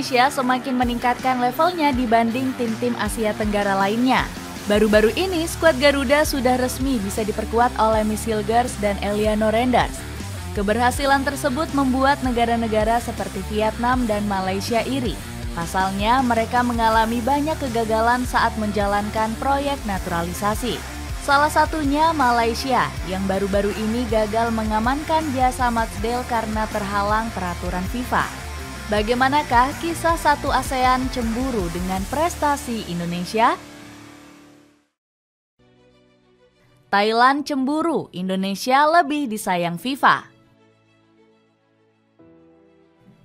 Indonesia semakin meningkatkan levelnya dibanding tim-tim Asia Tenggara lainnya. Baru-baru ini, skuad Garuda sudah resmi bisa diperkuat oleh Miss Hilgers dan Eliano Renders. Keberhasilan tersebut membuat negara-negara seperti Vietnam dan Malaysia iri. Pasalnya, mereka mengalami banyak kegagalan saat menjalankan proyek naturalisasi. Salah satunya Malaysia yang baru-baru ini gagal mengamankan jasa matchday karena terhalang peraturan FIFA. Bagaimanakah kisah satu ASEAN cemburu dengan prestasi Indonesia? Thailand cemburu, Indonesia lebih disayang FIFA.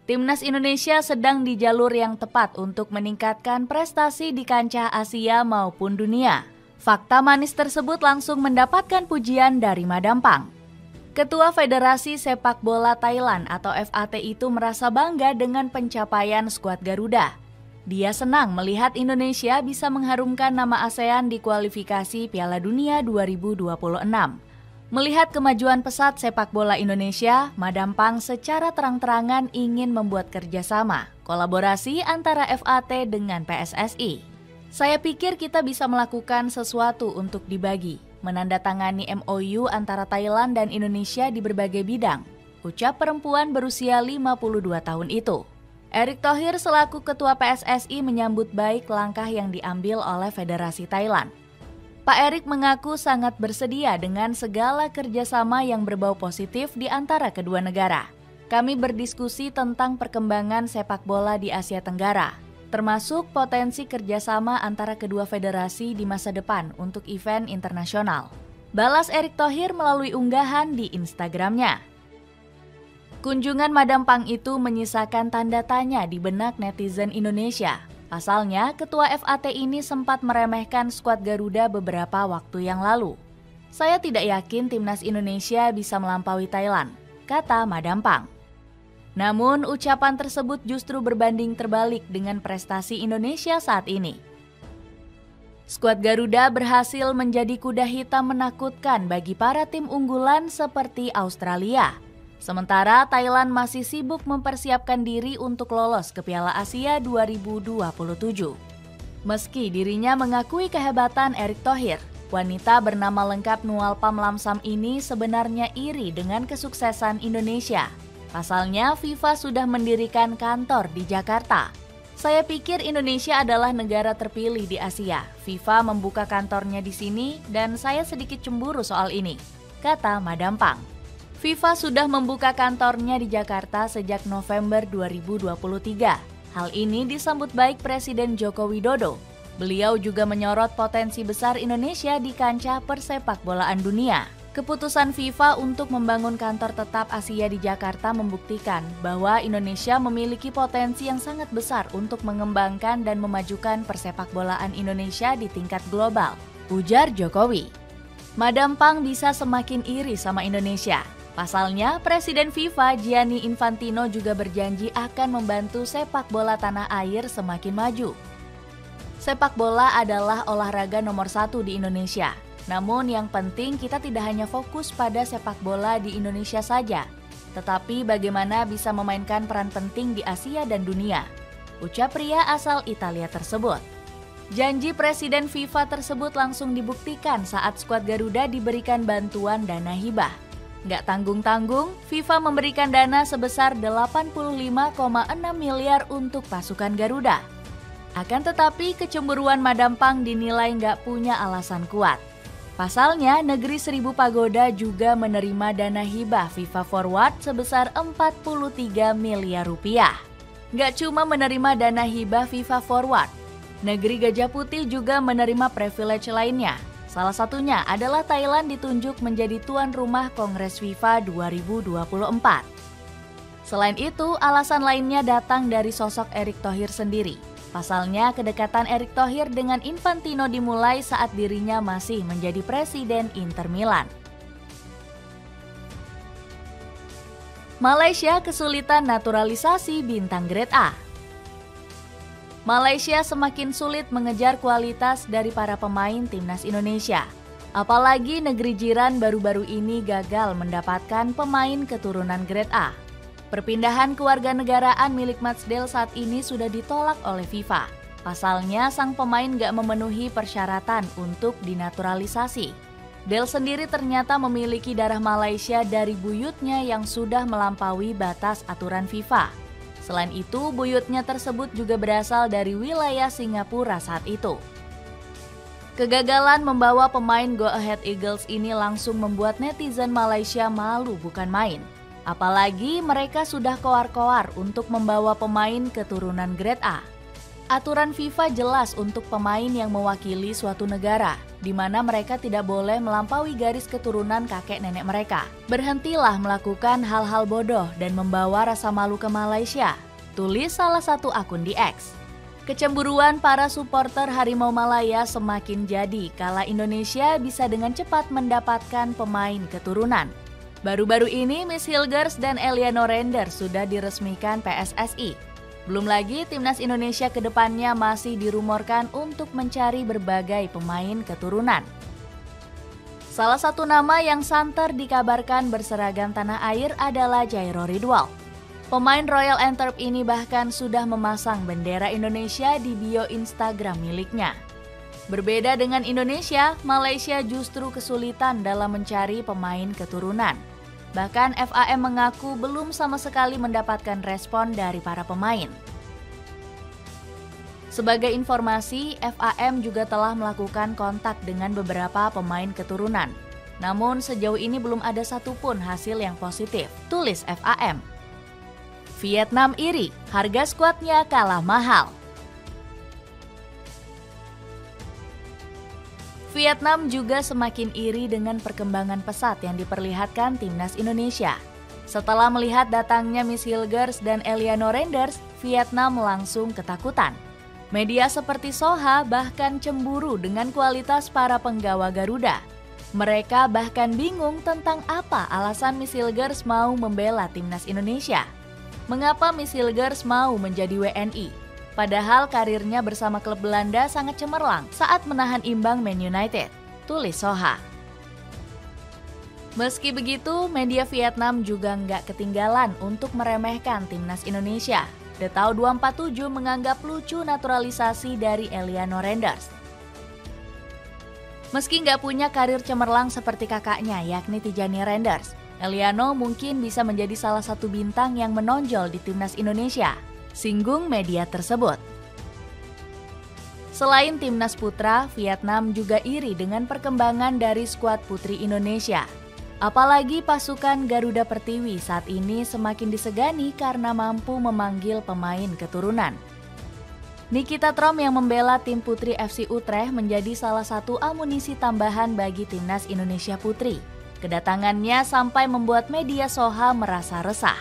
Timnas Indonesia sedang di jalur yang tepat untuk meningkatkan prestasi di kancah Asia maupun dunia. Fakta manis tersebut langsung mendapatkan pujian dari Madampang. Ketua Federasi Sepak Bola Thailand atau FAT itu merasa bangga dengan pencapaian skuad Garuda. Dia senang melihat Indonesia bisa mengharumkan nama ASEAN di kualifikasi Piala Dunia 2026. Melihat kemajuan pesat sepak bola Indonesia, Madampang secara terang-terangan ingin membuat kerjasama, kolaborasi antara FAT dengan PSSI. Saya pikir kita bisa melakukan sesuatu untuk dibagi, menandatangani MOU antara Thailand dan Indonesia di berbagai bidang, ucap perempuan berusia 52 tahun itu. Erick Thohir selaku Ketua PSSI menyambut baik langkah yang diambil oleh Federasi Thailand. Pak Erick mengaku sangat bersedia dengan segala kerjasama yang berbau positif di antara kedua negara. Kami berdiskusi tentang perkembangan sepak bola di Asia Tenggara, termasuk potensi kerjasama antara kedua federasi di masa depan untuk event internasional. Balas Erick Thohir melalui unggahan di Instagramnya. Kunjungan Madampang itu menyisakan tanda tanya di benak netizen Indonesia. Pasalnya, Ketua FAT ini sempat meremehkan skuad Garuda beberapa waktu yang lalu. Saya tidak yakin timnas Indonesia bisa melampaui Thailand, kata Madampang. Namun, ucapan tersebut justru berbanding terbalik dengan prestasi Indonesia saat ini. Skuad Garuda berhasil menjadi kuda hitam menakutkan bagi para tim unggulan seperti Australia. Sementara Thailand masih sibuk mempersiapkan diri untuk lolos ke Piala Asia 2027. Meski dirinya mengakui kehebatan Erick Thohir, wanita bernama lengkap Nualpam Lamsam ini sebenarnya iri dengan kesuksesan Indonesia. Pasalnya, FIFA sudah mendirikan kantor di Jakarta. Saya pikir Indonesia adalah negara terpilih di Asia. FIFA membuka kantornya di sini dan saya sedikit cemburu soal ini, kata Madampang. FIFA sudah membuka kantornya di Jakarta sejak November 2023. Hal ini disambut baik Presiden Joko Widodo. Beliau juga menyorot potensi besar Indonesia di kancah persepakbolaan dunia. Keputusan FIFA untuk membangun kantor tetap Asia di Jakarta membuktikan bahwa Indonesia memiliki potensi yang sangat besar untuk mengembangkan dan memajukan persepakbolaan Indonesia di tingkat global, ujar Jokowi. Madampang bisa semakin iri sama Indonesia. Pasalnya, Presiden FIFA Gianni Infantino juga berjanji akan membantu sepak bola tanah air semakin maju. Sepak bola adalah olahraga nomor 1 di Indonesia. Namun yang penting kita tidak hanya fokus pada sepak bola di Indonesia saja, tetapi bagaimana bisa memainkan peran penting di Asia dan dunia, ucap pria asal Italia tersebut. Janji Presiden FIFA tersebut langsung dibuktikan saat skuad Garuda diberikan bantuan dana hibah. Nggak tanggung-tanggung, FIFA memberikan dana sebesar 85,6 miliar untuk pasukan Garuda. Akan tetapi kecemburuan Madampang dinilai nggak punya alasan kuat. Pasalnya, Negeri Seribu Pagoda juga menerima dana hibah FIFA Forward sebesar 43 miliar rupiah. Nggak cuma menerima dana hibah FIFA Forward, Negeri Gajah Putih juga menerima privilege lainnya. Salah satunya adalah Thailand ditunjuk menjadi tuan rumah Kongres FIFA 2024. Selain itu, alasan lainnya datang dari sosok Erick Thohir sendiri. Pasalnya, kedekatan Erick Thohir dengan Infantino dimulai saat dirinya masih menjadi presiden Inter Milan. Malaysia kesulitan naturalisasi bintang grade A. Malaysia semakin sulit mengejar kualitas dari para pemain timnas Indonesia. Apalagi negeri jiran baru-baru ini gagal mendapatkan pemain keturunan grade A. Perpindahan kewarganegaraan milik Matchday saat ini sudah ditolak oleh FIFA. Pasalnya, sang pemain gak memenuhi persyaratan untuk dinaturalisasi. Dale sendiri ternyata memiliki darah Malaysia dari buyutnya yang sudah melampaui batas aturan FIFA. Selain itu, buyutnya tersebut juga berasal dari wilayah Singapura saat itu. Kegagalan membawa pemain Go Ahead Eagles ini langsung membuat netizen Malaysia malu bukan main. Apalagi mereka sudah koar-koar untuk membawa pemain keturunan Grade A. Aturan FIFA jelas untuk pemain yang mewakili suatu negara, di mana mereka tidak boleh melampaui garis keturunan kakek nenek mereka. Berhentilah melakukan hal-hal bodoh dan membawa rasa malu ke Malaysia, tulis salah satu akun di X. Kecemburuan para supporter Harimau Malaya semakin jadi kala Indonesia bisa dengan cepat mendapatkan pemain keturunan. Baru-baru ini Miss Hilgers dan Eliano Renders sudah diresmikan PSSI. Belum lagi timnas Indonesia ke depannya masih dirumorkan untuk mencari berbagai pemain keturunan. Salah satu nama yang santer dikabarkan berseragam tanah air adalah Jairo Ridwal. Pemain Royal Antwerp ini bahkan sudah memasang bendera Indonesia di bio Instagram miliknya. Berbeda dengan Indonesia, Malaysia justru kesulitan dalam mencari pemain keturunan. Bahkan FAM mengaku belum sama sekali mendapatkan respon dari para pemain. Sebagai informasi, FAM juga telah melakukan kontak dengan beberapa pemain keturunan. Namun sejauh ini belum ada satupun hasil yang positif, tulis FAM. Vietnam iri, harga skuadnya kalah mahal. Vietnam juga semakin iri dengan perkembangan pesat yang diperlihatkan timnas Indonesia. Setelah melihat datangnya Miss Hilgers dan Eliano Renders, Vietnam langsung ketakutan. Media seperti Soha bahkan cemburu dengan kualitas para penggawa Garuda. Mereka bahkan bingung tentang apa alasan Miss Hilgers mau membela timnas Indonesia. Mengapa Miss Hilgers mau menjadi WNI? Padahal karirnya bersama klub Belanda sangat cemerlang saat menahan imbang Man United, tulis Soha. Meski begitu, media Vietnam juga nggak ketinggalan untuk meremehkan timnas Indonesia. The Tau 247 menganggap lucu naturalisasi dari Eliano Renders. Meski nggak punya karir cemerlang seperti kakaknya yakni Tijani Renders, Eliano mungkin bisa menjadi salah satu bintang yang menonjol di timnas Indonesia, singgung media tersebut. Selain timnas putra, Vietnam juga iri dengan perkembangan dari skuad putri Indonesia. Apalagi pasukan Garuda Pertiwi saat ini semakin disegani karena mampu memanggil pemain keturunan. Nikita Trom yang membela tim putri FC Utrecht menjadi salah satu amunisi tambahan bagi timnas Indonesia putri. Kedatangannya sampai membuat media Soha merasa resah.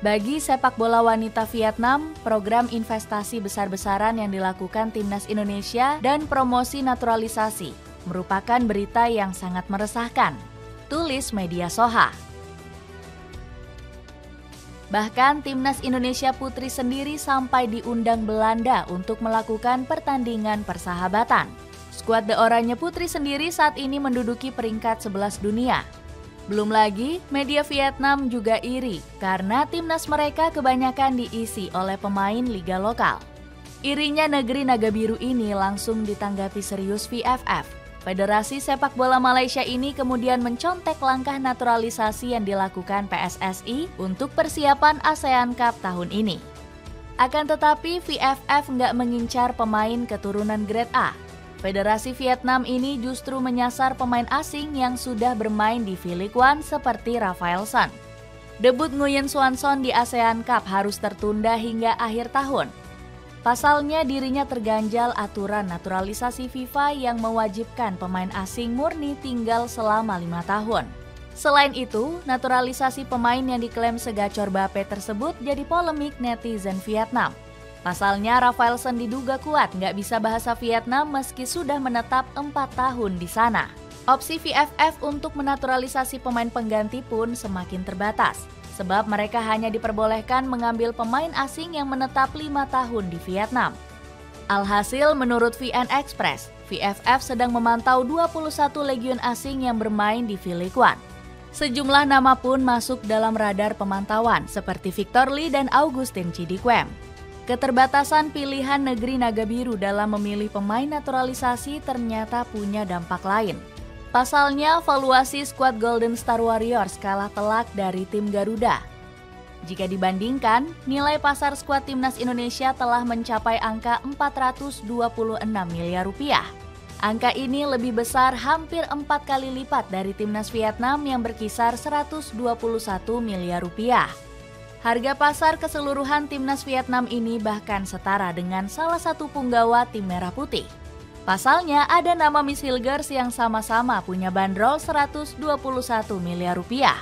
Bagi sepak bola wanita Vietnam, program investasi besar-besaran yang dilakukan timnas Indonesia dan promosi naturalisasi merupakan berita yang sangat meresahkan, tulis media Soha. Bahkan timnas Indonesia putri sendiri sampai diundang Belanda untuk melakukan pertandingan persahabatan. Skuad The Oranye Putri sendiri saat ini menduduki peringkat 11 dunia. Belum lagi, media Vietnam juga iri karena timnas mereka kebanyakan diisi oleh pemain liga lokal. Irinya negeri naga biru ini langsung ditanggapi serius VFF. Federasi Sepak Bola Malaysia ini kemudian mencontek langkah naturalisasi yang dilakukan PSSI untuk persiapan ASEAN Cup tahun ini. Akan tetapi VFF nggak mengincar pemain keturunan Grade A. Federasi Vietnam ini justru menyasar pemain asing yang sudah bermain di V-League One seperti Rafaelson. Debut Nguyen Xuan Son di ASEAN Cup harus tertunda hingga akhir tahun. Pasalnya dirinya terganjal aturan naturalisasi FIFA yang mewajibkan pemain asing murni tinggal selama 5 tahun. Selain itu, naturalisasi pemain yang diklaim segacor Bape tersebut jadi polemik netizen Vietnam. Pasalnya Rafaelson diduga kuat nggak bisa bahasa Vietnam meski sudah menetap 4 tahun di sana. Opsi VFF untuk menaturalisasi pemain pengganti pun semakin terbatas, sebab mereka hanya diperbolehkan mengambil pemain asing yang menetap 5 tahun di Vietnam. Alhasil menurut VN Express, VFF sedang memantau 21 legion asing yang bermain di V-League One. Sejumlah nama pun masuk dalam radar pemantauan seperti Victor Lee dan Augustin Cidikwem. Keterbatasan pilihan negeri Naga Biru dalam memilih pemain naturalisasi ternyata punya dampak lain. Pasalnya, valuasi skuad Golden Star Warriors kalah telak dari tim Garuda. Jika dibandingkan, nilai pasar skuad Timnas Indonesia telah mencapai angka 426 miliar rupiah. Angka ini lebih besar hampir 4 kali lipat dari Timnas Vietnam yang berkisar 121 miliar rupiah. Harga pasar keseluruhan Timnas Vietnam ini bahkan setara dengan salah satu punggawa tim Merah Putih. Pasalnya ada nama Miss Hilgers yang sama-sama punya bandrol 121 miliar rupiah.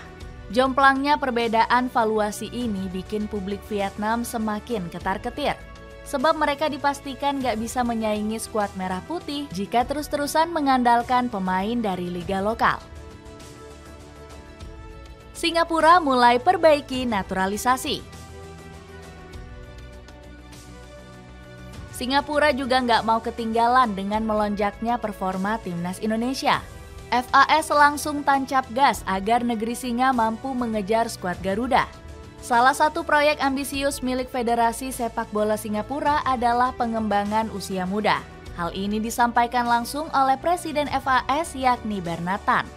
Jomplangnya perbedaan valuasi ini bikin publik Vietnam semakin ketar-ketir. Sebab mereka dipastikan gak bisa menyaingi skuad Merah Putih jika terus-terusan mengandalkan pemain dari liga lokal. Singapura mulai perbaiki naturalisasi. Singapura juga nggak mau ketinggalan dengan melonjaknya performa Timnas Indonesia. FAS langsung tancap gas agar negeri singa mampu mengejar skuad Garuda. Salah satu proyek ambisius milik Federasi Sepak Bola Singapura adalah pengembangan usia muda. Hal ini disampaikan langsung oleh Presiden FAS yakni Bernard Tan.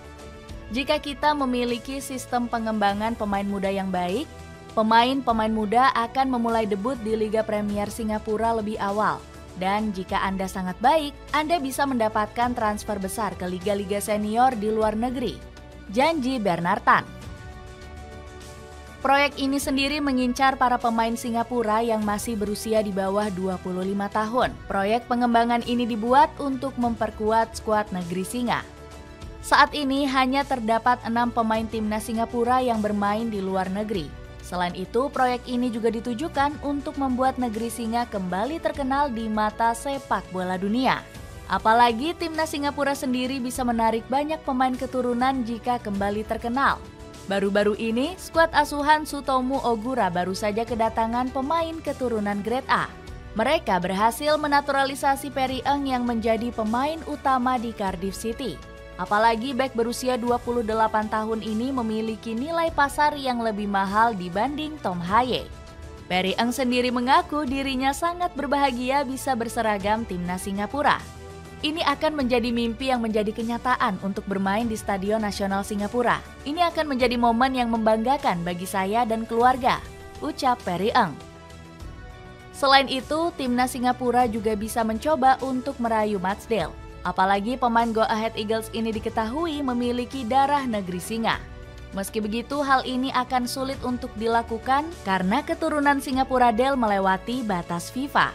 Jika kita memiliki sistem pengembangan pemain muda yang baik, pemain-pemain muda akan memulai debut di Liga Premier Singapura lebih awal. Dan jika Anda sangat baik, Anda bisa mendapatkan transfer besar ke liga-liga senior di luar negeri. Janji Bernard Tan. Proyek ini sendiri mengincar para pemain Singapura yang masih berusia di bawah 25 tahun. Proyek pengembangan ini dibuat untuk memperkuat skuad negeri singa. Saat ini hanya terdapat 6 pemain timnas Singapura yang bermain di luar negeri. Selain itu, proyek ini juga ditujukan untuk membuat negeri singa kembali terkenal di mata sepak bola dunia. Apalagi timnas Singapura sendiri bisa menarik banyak pemain keturunan jika kembali terkenal. Baru-baru ini, skuad asuhan Sutomo Ogura baru saja kedatangan pemain keturunan Grade A. Mereka berhasil menaturalisasi Perry Eng yang menjadi pemain utama di Cardiff City. Apalagi bek berusia 28 tahun ini memiliki nilai pasar yang lebih mahal dibanding Tom Haye. Perry Eng sendiri mengaku dirinya sangat berbahagia bisa berseragam timnas Singapura. Ini akan menjadi mimpi yang menjadi kenyataan untuk bermain di Stadion Nasional Singapura. Ini akan menjadi momen yang membanggakan bagi saya dan keluarga, ucap Perry Eng. Selain itu, timnas Singapura juga bisa mencoba untuk merayu matchday. Apalagi pemain Go Ahead Eagles ini diketahui memiliki darah negeri singa. Meski begitu, hal ini akan sulit untuk dilakukan karena keturunan Singapura Del melewati batas FIFA.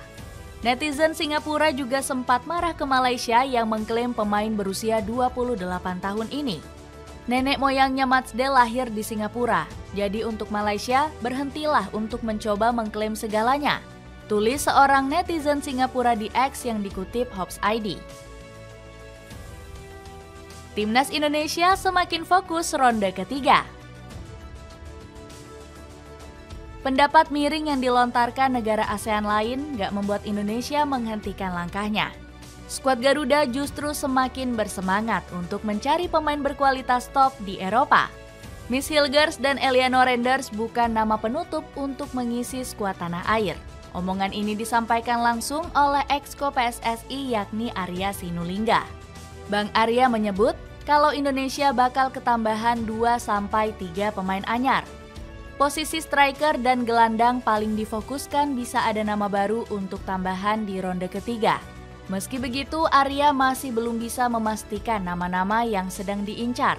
Netizen Singapura juga sempat marah ke Malaysia yang mengklaim pemain berusia 28 tahun ini. Nenek moyangnya Matchday lahir di Singapura, jadi untuk Malaysia berhentilah untuk mencoba mengklaim segalanya. Tulis seorang netizen Singapura di X yang dikutip Hops ID. Timnas Indonesia semakin fokus ronde ketiga. Pendapat miring yang dilontarkan negara ASEAN lain gak membuat Indonesia menghentikan langkahnya. Skuad Garuda justru semakin bersemangat untuk mencari pemain berkualitas top di Eropa. Miss Hilgers dan Eliano Renders bukan nama penutup untuk mengisi skuad tanah air. Omongan ini disampaikan langsung oleh Exco PSSI yakni Arya Sinulinga. Bang Arya menyebut kalau Indonesia bakal ketambahan 2-3 pemain anyar. Posisi striker dan gelandang paling difokuskan bisa ada nama baru untuk tambahan di ronde ketiga. Meski begitu, Arya masih belum bisa memastikan nama-nama yang sedang diincar.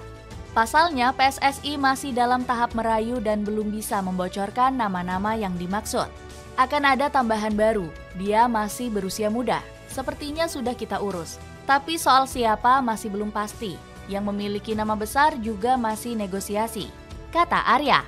Pasalnya, PSSI masih dalam tahap merayu dan belum bisa membocorkan nama-nama yang dimaksud. Akan ada tambahan baru, dia masih berusia muda. Sepertinya sudah kita urus. Tapi soal siapa masih belum pasti. Yang memiliki nama besar juga masih negosiasi, kata Arya.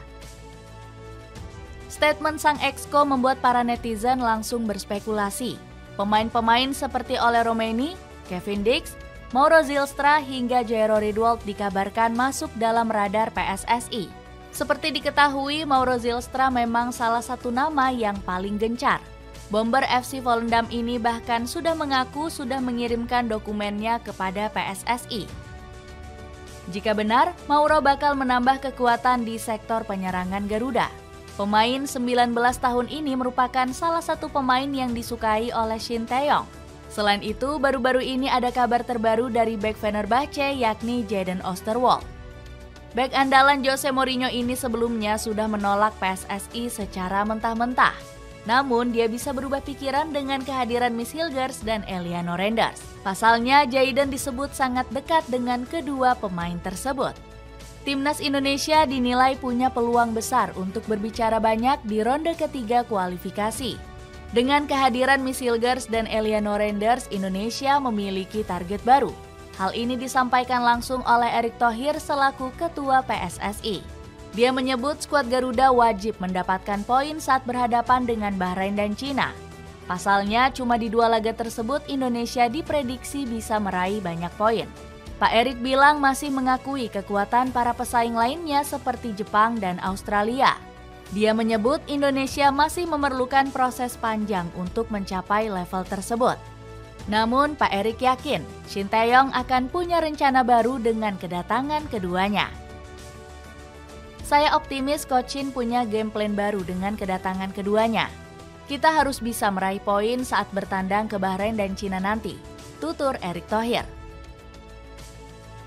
Statement sang exco membuat para netizen langsung berspekulasi. Pemain-pemain seperti Ole Romeni, Kevin Dix, Mauro Zylstra hingga Jairo Riedwold dikabarkan masuk dalam radar PSSI. Seperti diketahui, Mauro Zylstra memang salah satu nama yang paling gencar. Bomber FC Volendam ini bahkan sudah mengaku sudah mengirimkan dokumennya kepada PSSI. Jika benar, Mauro bakal menambah kekuatan di sektor penyerangan Garuda. Pemain 19 tahun ini merupakan salah satu pemain yang disukai oleh Shin Tae-yong. Selain itu, baru-baru ini ada kabar terbaru dari bek Fenerbahce yakni Jadon Oosterwolde. Bek andalan Jose Mourinho ini sebelumnya sudah menolak PSSI secara mentah-mentah. Namun, dia bisa berubah pikiran dengan kehadiran Miss Hilgers dan Eliano Renders. Pasalnya, Jadon disebut sangat dekat dengan kedua pemain tersebut. Timnas Indonesia dinilai punya peluang besar untuk berbicara banyak di ronde ketiga kualifikasi. Dengan kehadiran Miss Hilgers dan Eliano Renders, Indonesia memiliki target baru. Hal ini disampaikan langsung oleh Erick Thohir selaku Ketua PSSI. Dia menyebut skuad Garuda wajib mendapatkan poin saat berhadapan dengan Bahrain dan Cina. Pasalnya, cuma di 2 laga tersebut Indonesia diprediksi bisa meraih banyak poin. Pak Erick bilang masih mengakui kekuatan para pesaing lainnya seperti Jepang dan Australia. Dia menyebut Indonesia masih memerlukan proses panjang untuk mencapai level tersebut. Namun, Pak Erick yakin Shin Tae-yong akan punya rencana baru dengan kedatangan keduanya. Saya optimis Coach Shin punya game plan baru dengan kedatangan keduanya. Kita harus bisa meraih poin saat bertandang ke Bahrain dan Cina nanti, tutur Erick Thohir.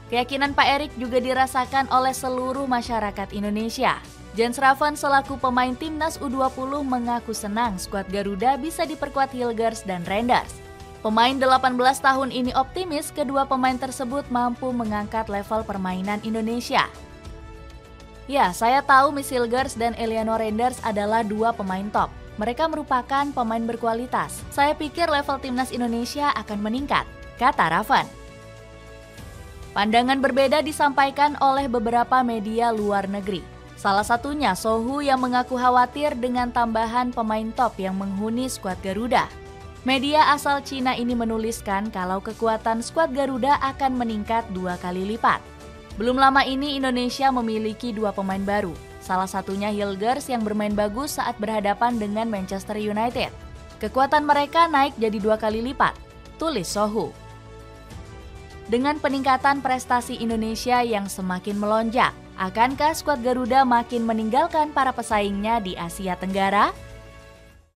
Keyakinan Pak Erick juga dirasakan oleh seluruh masyarakat Indonesia. Jens Raven selaku pemain Timnas U20 mengaku senang skuad Garuda bisa diperkuat Hilgers dan Renders. Pemain 18 tahun ini optimis kedua pemain tersebut mampu mengangkat level permainan Indonesia. Ya, saya tahu Miss Hilgers dan Eliano Renders adalah 2 pemain top. Mereka merupakan pemain berkualitas. Saya pikir level timnas Indonesia akan meningkat, kata Raven. Pandangan berbeda disampaikan oleh beberapa media luar negeri. Salah satunya Sohu yang mengaku khawatir dengan tambahan pemain top yang menghuni skuad Garuda. Media asal Cina ini menuliskan kalau kekuatan skuad Garuda akan meningkat 2 kali lipat. Belum lama ini Indonesia memiliki 2 pemain baru, salah satunya Hilgers yang bermain bagus saat berhadapan dengan Manchester United. Kekuatan mereka naik jadi 2 kali lipat, tulis Sohu. Dengan peningkatan prestasi Indonesia yang semakin melonjak, akankah skuad Garuda makin meninggalkan para pesaingnya di Asia Tenggara?